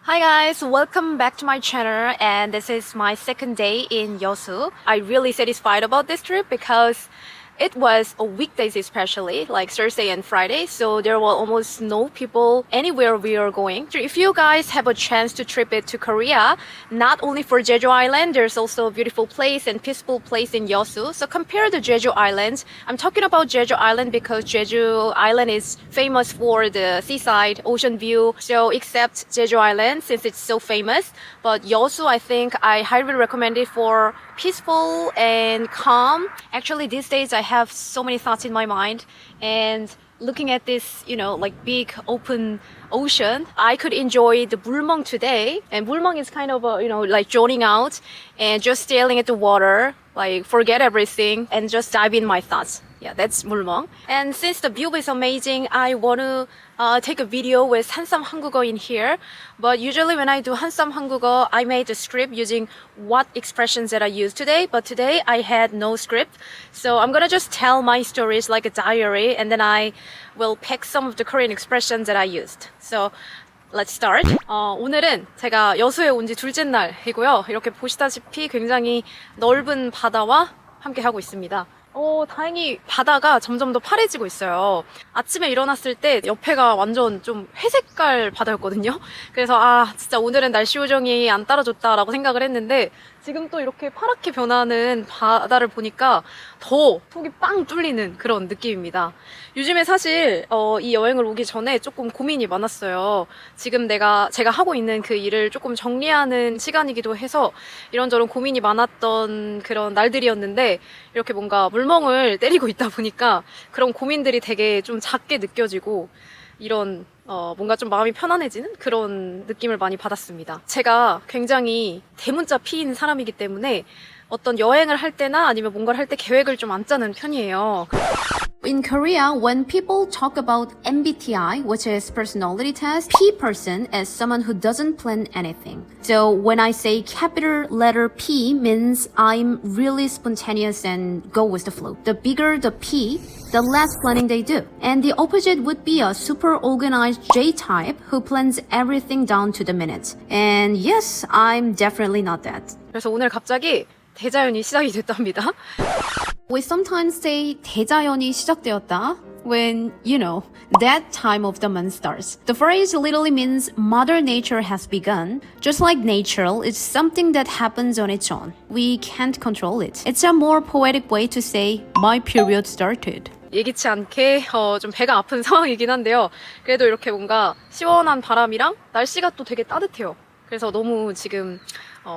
Hi guys, welcome back to my channel, and this is my second day in Yeosu. I'm really satisfied about this trip because it was a weekdays, especially like Thursday and Friday, so there were almost no people anywhere we are going. If you guys have a chance to trip it to Korea, not only for Jeju Island, there's also a beautiful place and peaceful place in Yeosu. So compare the Jeju Island. I'm talking about Jeju Island because Jeju Island is famous for the seaside ocean view. So except Jeju Island, since it's so famous, but Yeosu, I think I highly recommend it for peaceful and calm. Actually, these days I have so many thoughts in my mind, and looking at this, like big open ocean, I could enjoy the 물멍 today. And 물멍 is kind of like zoning out and just staring at the water, like forget everything and just dive in my thoughts. Yeah, that's 물멍. And since the view is amazing, I want to take a video with 한쌈 한국어 in here. But usually when I do 한쌈 한국어, I made a script using what expressions that I used today. But today I had no script. So I'm gonna just tell my stories like a diary, and then I will pick some of the Korean expressions that I used. So let's start. 오늘은 제가 여수에 온 지 둘째 날이고요. 이렇게 보시다시피 굉장히 넓은 바다와 함께 하고 있습니다. 다행히 바다가 점점 더 파래지고 있어요. 아침에 일어났을 때 옆에가 완전 좀 회색깔 바다였거든요. 그래서 진짜 오늘은 날씨 요정이 안 따라줬다라고 생각을 했는데, 지금 또 이렇게 파랗게 변하는 바다를 보니까 더 속이 빵 뚫리는 그런 느낌입니다. 요즘에 사실 이 여행을 오기 전에 조금 고민이 많았어요. 지금 제가 하고 있는 그 일을 조금 정리하는 시간이기도 해서 이런저런 고민이 많았던 그런 날들이었는데, 이렇게 뭔가 물멍을 때리고 있다 보니까 그런 고민들이 되게 좀 작게 느껴지고, 이런 뭔가 좀 마음이 편안해지는 그런 느낌을 많이 받았습니다. 제가 굉장히 대문자 P인 사람이기 때문에 어떤 여행을 할 때나 아니면 뭔가를 할 때 계획을 좀 안 짜는 편이에요. In Korea, when people talk about MBTI, which is personality test, P person is someone who doesn't plan anything. So when I say capital letter P means I'm really spontaneous and go with the flow. The bigger the P, the less planning they do. And the opposite would be a super organized J type who plans everything down to the minute. And yes, I'm definitely not that. 그래서 오늘 갑자기 대자연이 시작이 됐답니다. We sometimes say 대자연이 시작되었다 when, that time of the month starts. The phrase literally means Mother Nature has begun. Just like nature, it's something that happens on its own. We can't control it. It's a more poetic way to say my period started. 예기치 않게 좀 배가 아픈 상황이긴 한데요. 그래도 이렇게 뭔가 시원한 바람이랑 날씨가 또 되게 따뜻해요. 그래서 너무 지금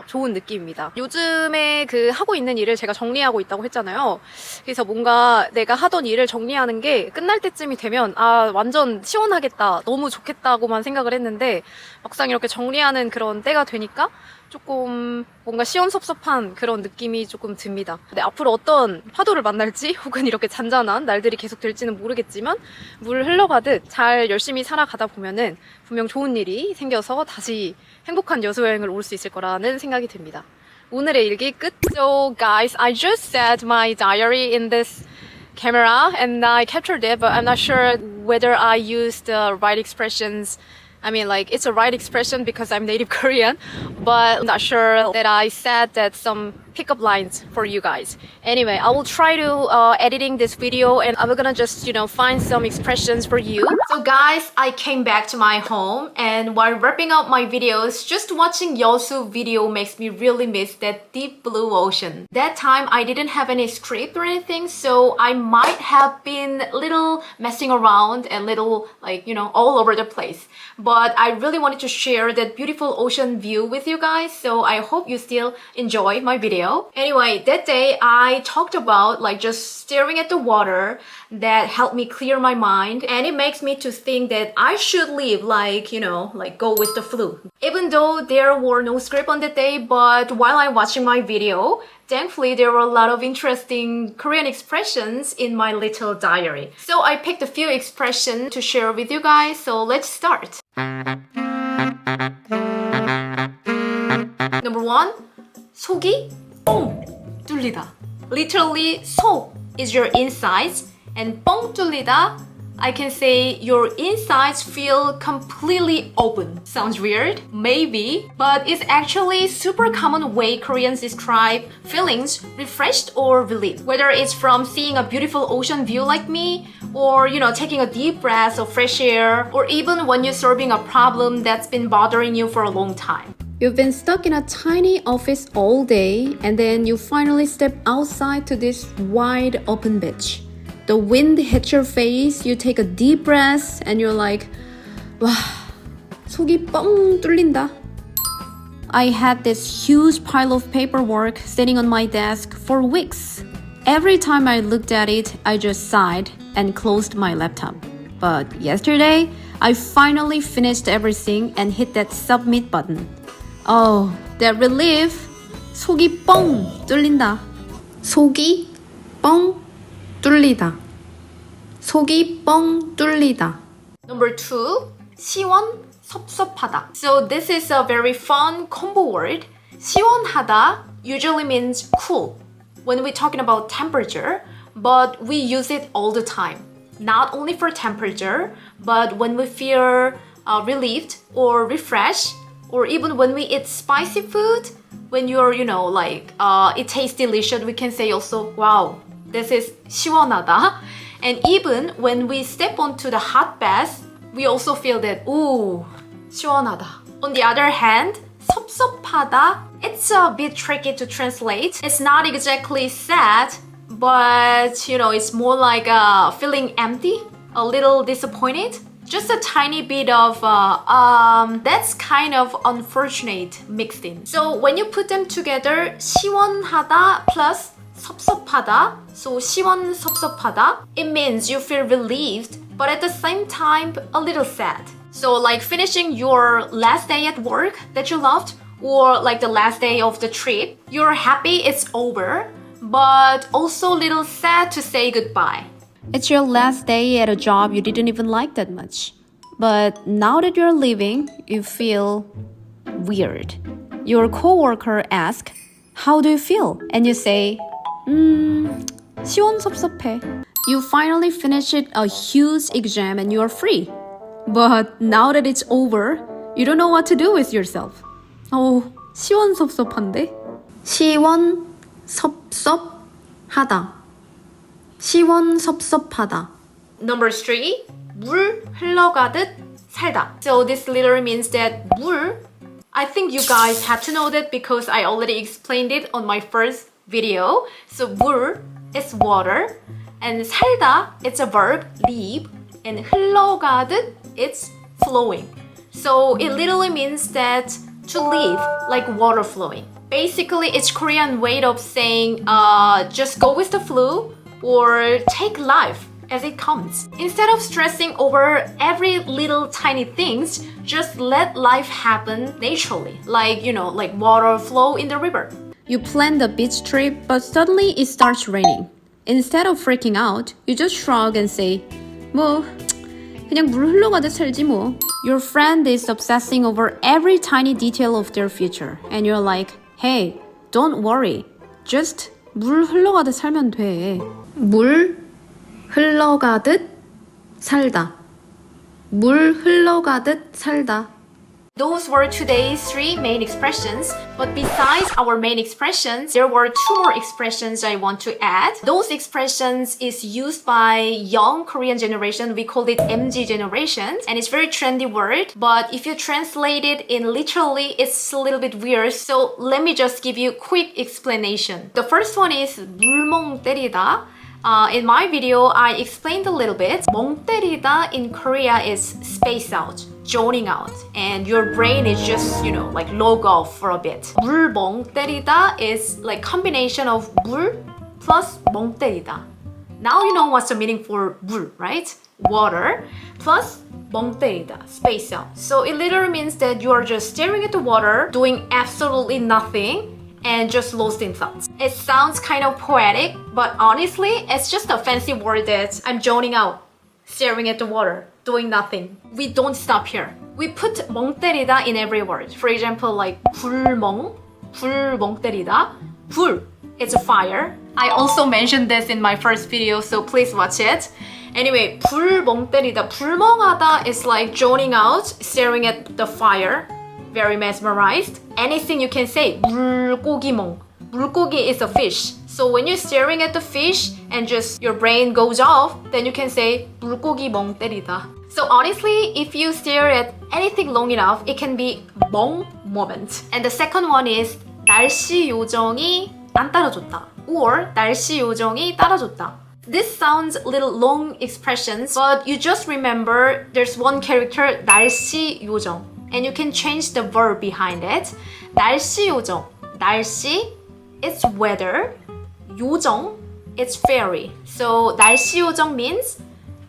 좋은 느낌입니다. 요즘에 하고 있는 일을 제가 정리하고 있다고 했잖아요. 그래서 뭔가 내가 하던 일을 정리하는 게 끝날 때쯤이 되면 완전 시원하겠다, 너무 좋겠다고만 생각을 했는데, 막상 이렇게 정리하는 그런 때가 되니까 조금 뭔가 시원섭섭한 그런 느낌이 조금 듭니다. 근데 앞으로 어떤 파도를 만날지, 혹은 이렇게 잔잔한 날들이 계속 될지는 모르겠지만, 물 흘러가듯 잘 열심히 살아가다 보면은 분명 좋은 일이 생겨서 다시 행복한 여수 여행을 올 수 있을 거라는 생각이 듭니다. 오늘의 일기 끝. So guys, I just set my diary in this camera and I captured it, but I'm not sure whether I used the right expressions. I mean, like, it's a right expression because I'm native Korean, but I'm not sure that I said that some pickup lines for you guys. Anyway, I will try to editing this video, and I'm gonna just, find some expressions for you. So guys, I came back to my home, and while wrapping up my videos, just watching Yeosu video makes me really miss that deep blue ocean. That time, I didn't have any script or anything, so I might have been little messing around and little, like, all over the place. But I really wanted to share that beautiful ocean view with you guys, so I hope you still enjoy my video. Anyway, that day I talked about like just staring at the water that helped me clear my mind, and it makes me to think that I should live like, like go with the flow. Even though there were no script on that day, but while I'm watching my video, thankfully there were a lot of interesting Korean expressions in my little diary. So I picked a few expressions to share with you guys, so let's start. Number 1, 속이 뻥 뚫리다. Literally, 속 is your insides and 뻥 뚫리다 I can say your insides feel completely open. Sounds weird? Maybe. But it's actually super common way Koreans describe feelings refreshed or relieved. Whether it's from seeing a beautiful ocean view like me, or taking a deep breath of fresh air, or even when you're solving a problem that's been bothering you for a long time. You've been stuck in a tiny office all day, and then you finally step outside to this wide open beach. The wind hits your face, you take a deep breath, and you're like, 와, 속이 뻥 뚫린다. I had this huge pile of paperwork sitting on my desk for weeks. Every time I looked at it, I just sighed and closed my laptop. But yesterday, I finally finished everything and hit that submit button. Oh, that relief! 속이 뻥 뚫린다. 속이 뻥 뚫리다. 속이 뻥 뚫리다. Number 2, 시원섭섭하다. So this is a very fun combo word. 시원하다 usually means cool when we're talking about temperature, but we use it all the time. Not only for temperature, but when we feel relieved or refreshed, or even when we eat spicy food, when you're, it tastes delicious, we can say also, wow, this is 시원하다. And even when we step onto the hot bath, we also feel that, ooh, 시원하다. On the other hand, 섭섭하다, it's a bit tricky to translate. It's not exactly sad, but, it's more like feeling empty, a little disappointed. Just a tiny bit of that's kind of unfortunate mixed in. So when you put them together, 시원하다 plus 섭섭하다, so 시원섭섭하다, it means you feel relieved, but at the same time a little sad. So like finishing your last day at work that you loved, or like the last day of the trip, you're happy it's over, but also a little sad to say goodbye. It's your last day at a job you didn't even like that much. But now that you're leaving, you feel weird. Your coworker asks, how do you feel? And you say, 시원섭섭해. You finally finished a huge exam and you're free. But now that it's over, you don't know what to do with yourself. Oh, 시원섭섭한데? 시원섭섭하다. 시원섭섭하다. Number 3, 물 흘러가듯 살다. So this literally means that 물, I think you guys have to know that because I already explained it on my first video. So 물 is water, and 살다, it's a verb, live, and 흘러가듯, it's flowing. So it literally means that to live like water flowing. Basically, it's Korean way of saying just go with the flow, or take life as it comes. Instead of stressing over every little tiny things, just let life happen naturally. Like, like water flow in the river. You plan the beach trip, but suddenly it starts raining. Instead of freaking out, you just shrug and say, 뭐, 그냥 물 흘러가듯 살지 뭐. Your friend is obsessing over every tiny detail of their future. And you're like, hey, don't worry. Just 물 흘러가듯 살면 돼. 물 흘러가듯 살다. 물 흘러가듯 살다. Those were today's 3 main expressions, but besides our main expressions, there were 2 more expressions I want to add. Those expressions is used by young Korean generation. We call it MG generation, and it's very trendy word, but if you translate it in literally, it's a little bit weird. So let me just give you a quick explanation. The first one is 물멍 때리다. In my video, I explained a little bit. 멍 때리다 in Korea is space out, zoning out, and your brain is just, like log off for a bit. 물멍 때리다 is like combination of 물 plus 멍 때리다. Now you know what's the meaning for 물, right? Water plus 멍 때리다, space out. So it literally means that you are just staring at the water, doing absolutely nothing, and just lost in thoughts. It sounds kind of poetic, but honestly, it's just a fancy word that I'm zoning out, staring at the water, doing nothing. We don't stop here. We put 멍 때리다 in every word. For example, like 불멍 때리다. 불, it's a fire. I also mentioned this in my first video, so please watch it. Anyway, 불멍 때리다. 불멍하다 is like zoning out, staring at the fire, very mesmerized. Anything you can say. 물고기멍. 물고기 is a fish. So when you're staring at the fish and just your brain goes off, then you can say 물고기 멍 때리다. So honestly, if you stare at anything long enough, it can be 멍 moment. And the second one is 날씨 요정이 안 따라줬다. Or 날씨 요정이 따라줬다. This sounds a little long expressions, but you just remember there's one character, 날씨 요정. And you can change the verb behind it. 날씨 요정. 날씨, it's weather. 요정, it's fairy. So 날씨 요정 means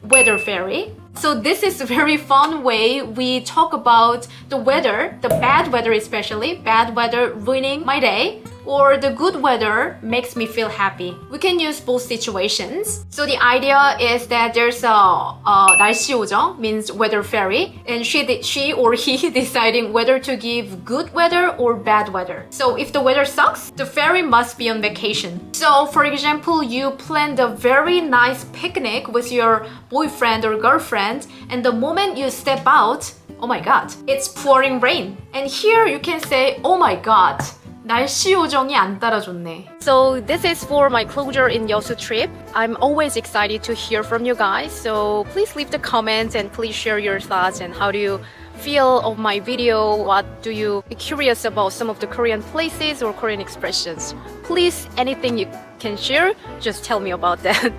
weather fairy. So this is a very fun way we talk about the weather, the bad weather especially, bad weather ruining my day, or the good weather makes me feel happy. We can use both situations. So the idea is that there's a 날씨 요정, means weather fairy, and she or he deciding whether to give good weather or bad weather. So if the weather sucks, the fairy must be on vacation. So for example, you planned a very nice picnic with your boyfriend or girlfriend, and the moment you step out, oh my god, it's pouring rain. And here you can say, oh my god, 날씨 요정이 안 따라줬네. So this is for my closure in Yeosu trip. I'm always excited to hear from you guys. So please leave the comments and please share your thoughts and how do you feel of my video. What do you be curious about some of the Korean places or Korean expressions? Please, anything you can share, just tell me about that.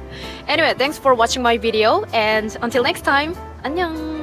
Anyway, thanks for watching my video and until next time, 안녕.